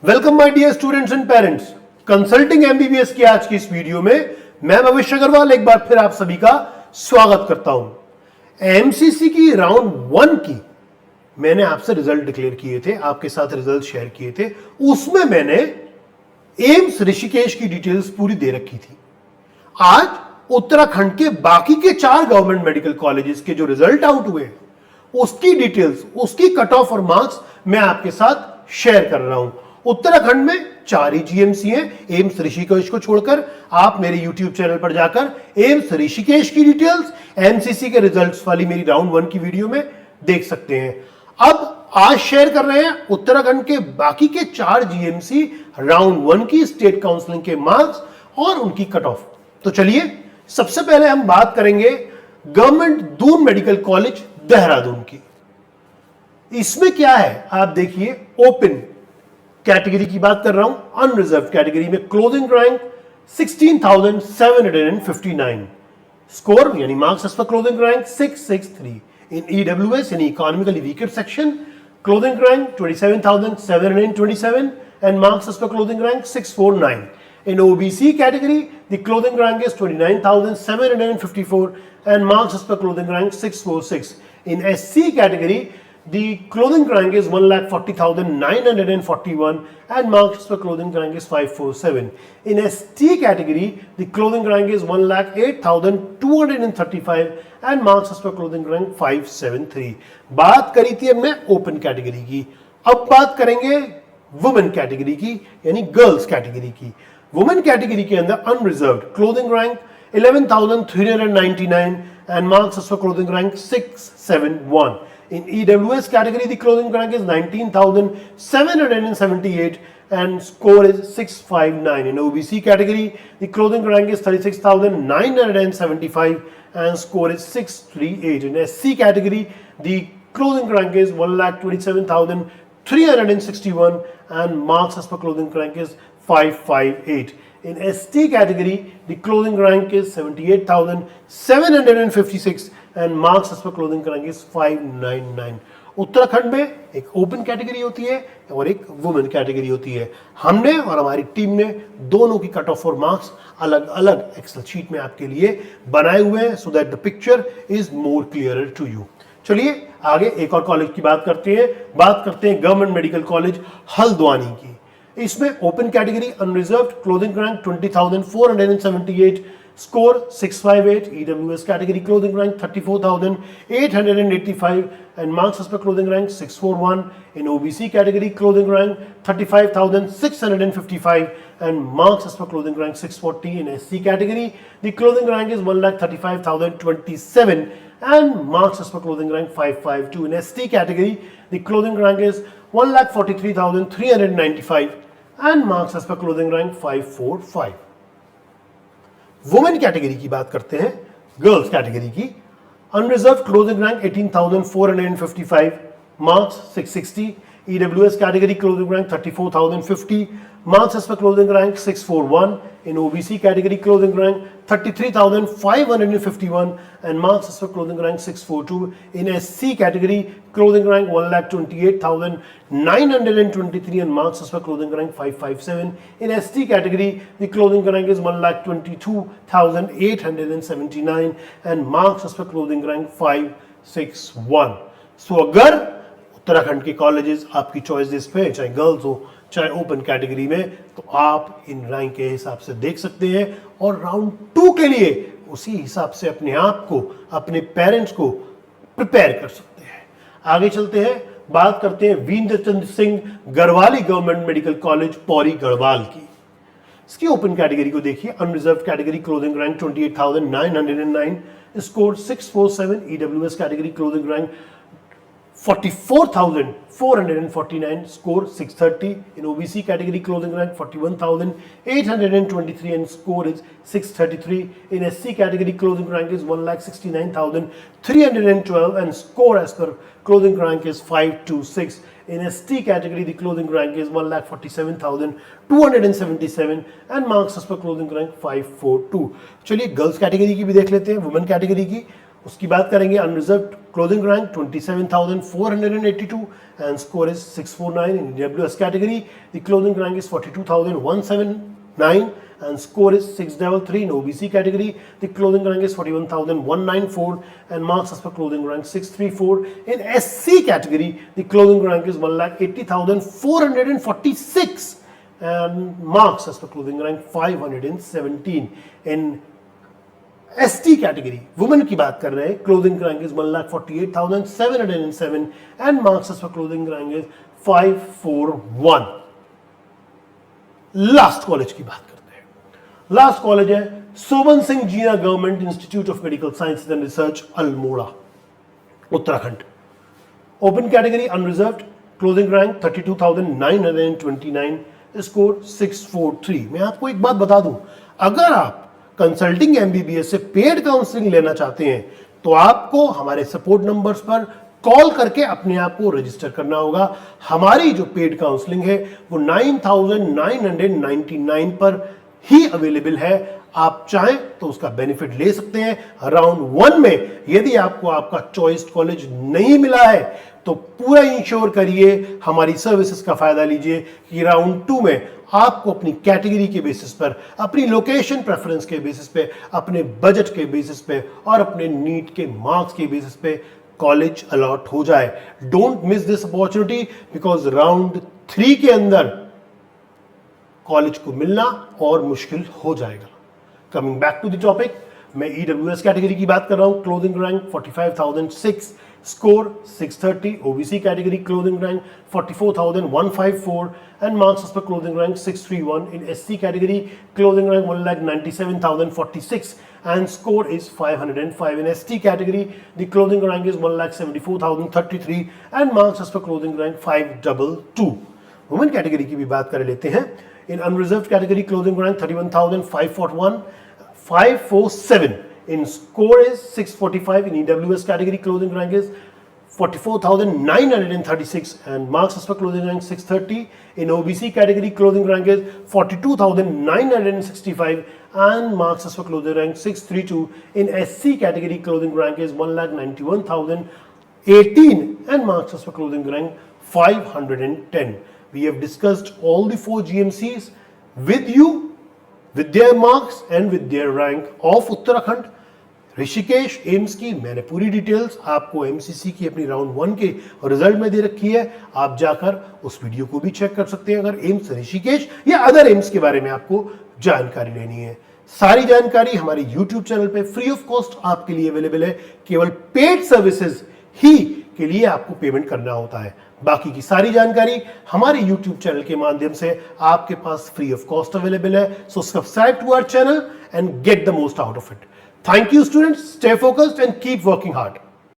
Welcome my dear students and parents. Consulting MBBS की आज की इस वीडियो में मैं भविष्य अग्रवाल एक बार फिर आप सभी का स्वागत करता हूं। एमसीसी की राउंड 1 की मैंने आपसे रिजल्ट डिक्लेयर किए थे, आपके साथ रिजल्ट शेयर किए थे। उसमें मैंने एम्स ऋषिकेश की डिटेल्स पूरी दे रखी थी। आज उत्तराखंड के बाकी के 4 गवर्नमेंट मेडिकल कॉलेजेस के जो रिजल्ट आउट हुए उसकी डिटेल्स, उसकी कट ऑफ और मार्क्स मैं आपके साथ शेयर कर रहा हूं। उत्तराखंड में 4 ही जीएमसी हैं एम्स ऋषिकेश को छोड़कर। आप मेरे यूट्यूब चैनल पर जाकर एम्स ऋषिकेश की डिटेल्स, एमसीसी के रिजल्ट्स वाली मेरी राउंड 1 की वीडियो में देख सकते हैं। अब आज शेयर कर रहे हैं उत्तराखंड के बाकी के 4 जीएमसी राउंड 1 की स्टेट काउंसलिंग के मार्क्स और उनकी कट ऑफ। तो चलिए सबसे पहले हम बात करेंगे government Doon medical college Dehradun की। इसमें क्या है आप देखिए, ओपन कैटेगरी की बात कर रहा हूं, अनरिजर्व कैटेगरी में क्लोजिंग रैंक 16,759, स्कोर यानी marks as per closing rank 663। In EWS यानी economically weaker section closing rank 27,727 and marks as per closing rank 649। In OBC category, the clothing rank is 29,754 and marks as per clothing rank 646. In SC category, the clothing rank is 1,40,941 and marks as per clothing rank is 547. In ST category, the clothing rank is 1,08,235 and marks as per clothing rank 573. बात करी थी हमने open category की, अब बात करेंगे women category की यानी गर्ल्स कैटेगरी की। वुमेन कैटेगरी के अंदर unreserved clothing rank 11,399 and marks as per clothing rank 671। In EWS category the clothing rank is 19,778 and score is 659. In OBC category the clothing rank is 36,975 and score is 638. In SC category the clothing rank is 1,27,361 and marks as per clothing rank is 558. In ST category, the clothing rank is 78,756 and marks as per clothing rank is 599. Uttarakhand में एक open category होती है और एक women category होती है। हमने और हमारी टीम ने दोनों की कट ऑफ और मार्क्स अलग अलग एक्सेल शीट में आपके लिए बनाए हुए हैं so that the picture is more clear to you. चलिए आगे एक और कॉलेज की बात करते हैं गवर्नमेंट मेडिकल कॉलेज हल्द्वानी की। इसमें open category unreserved clothing rank 20,478, score 658। EWS category clothing rank 34,885 and marks as per clothing rank 641। In OBC category clothing rank 35,655 and marks as per clothing rank 640। In SC category the clothing rank is 1,35,027 and marks as per clothing rank 552. In ST category, the clothing rank is 1,43,395 and marks as per clothing rank 545. Women category की बात करते हैं, girls category की। Unreserved clothing rank 18,455, marks 660। EWS category clothing rank 34,050, marks as per clothing rank 641. In OBC category clothing rank 33,551 and marks as per clothing rank 642. In SC category clothing rank 1,28,923 and marks as per clothing rank 557. In ST category the clothing rank is 1,22,879 and marks as per clothing rank 561. So अगर उत्तराखंड के colleges आपकी choice list पे चाहे girls हो चाहे open category में, तो आप इन रैंक के हिसाब से देख सकते हैं और राउंड 2 के लिए उसी हिसाब से अपने आप को, अपने पेरेंट्स को प्रिपेयर कर सकते हैं। आगे चलते हैं, बात करते हैं Virendra Chandra Singh Garhwali government medical college Pauri Garhwal की। इसकी ओपन कैटेगरी को देखिए, unreserve category clothing rank 28,909, score 647। EWS category clothing rank 44,449, score 630. In OBC category clothing rank 41,823 and score is 633. In SC category clothing rank is 1,69,312 and score as per clothing rank is 526. In ST category the clothing rank is 1,47,277 and marks as per clothing rank 542. चलिए girls category की भी देख लेते हैं, women category की। उसकी बात करेंगे unreserved clothing rank 27,482 and score is 649. In EWS category, the clothing rank is 42,179 and score is 633. In OBC category, the clothing rank is 41,194 and marks as per clothing rank 634. In SC category, the clothing rank is 1,80,446 and marks as per clothing rank 517. In ST category women की बात कर रहे हैं, clothing rank is 1,48,707 and marks for clothing rank is 541. Last college की बात करते हैं. Last college है Soban Singh Jeena government institute of medical sciences and research, Almora, Uttarakhand. Open category unreserved, clothing rank 32,929, score 643. मैं आपको एक बात बता दूं, अगर आप कंसल्टिंग एमबीबीएस से पेड काउंसलिंग लेना चाहते हैं तो आपको हमारे सपोर्ट नंबर्स पर कॉल करके अपने आप को रजिस्टर करना होगा. हमारी जो पेड काउंसलिंग है वो 9,999 पर ही अवेलेबल है. आप चाहें तो उसका बेनिफिट ले सकते हैं. राउंड 1 में यदि आपको आपका चॉइस कॉलेज नहीं मिला है तो पूरा इंश्योर करिए, हमारी सर्विसेज का फायदा लीजिए कि राउंड 2 में आपको अपनी कैटेगरी के बेसिस पर, अपनी लोकेशन प्रेफरेंस के बेसिस पे, अपने बजट के बेसिस पे और अपने नीट के मार्क्स के बेसिस पे कॉलेज अलॉट हो जाए. Don't miss this opportunity because round 3 के अंदर कॉलेज को मिलना और मुश्किल हो जाएगा. Coming back to the topic, मैं ईडब्ल्यूएस कैटेगरी की बात कर रहा हूं. Clothing rank 45,006, score 630. OBC category clothing rank 44,154 and marks as per clothing rank 631. In SC category clothing rank 1,97,046 and score is 505. In ST category the clothing rank is 1,74,033 and marks as per clothing rank 522. Women category की भी बात कर लेते हैं. In unreserved category clothing rank 31,541, 547. In score is 645. In EWS category clothing rank is 44,936 and marks as per clothing rank 630. In OBC category clothing rank is 42,965 and marks as per clothing rank 632. In SC category clothing rank is 1,91,018 and marks as per clothing rank 510. We have discussed all the 4 GMCs with you, with their marks and with their rank of Uttarakhand. Rishikesh AIIMS की मैंने पूरी details आपको MCC की अपनी round 1 के result में दे रखी है. आप जाकर उस वीडियो को भी चेक कर सकते हैं अगर एम्स ऋषिकेश या अदर एम्स के बारे में आपको जानकारी लेनी है. सारी जानकारी हमारे YouTube चैनल पे फ्री ऑफ कॉस्ट आपके लिए अवेलेबल है. केवल पेड सर्विसेज ही के लिए आपको पेमेंट करना होता है. बाकी की सारी जानकारी हमारे YouTube चैनल के माध्यम से आपके पास फ्री ऑफ कॉस्ट अवेलेबल है. So subscribe to our channel and get the most out of it. Thank you students, stay focused and keep working hard.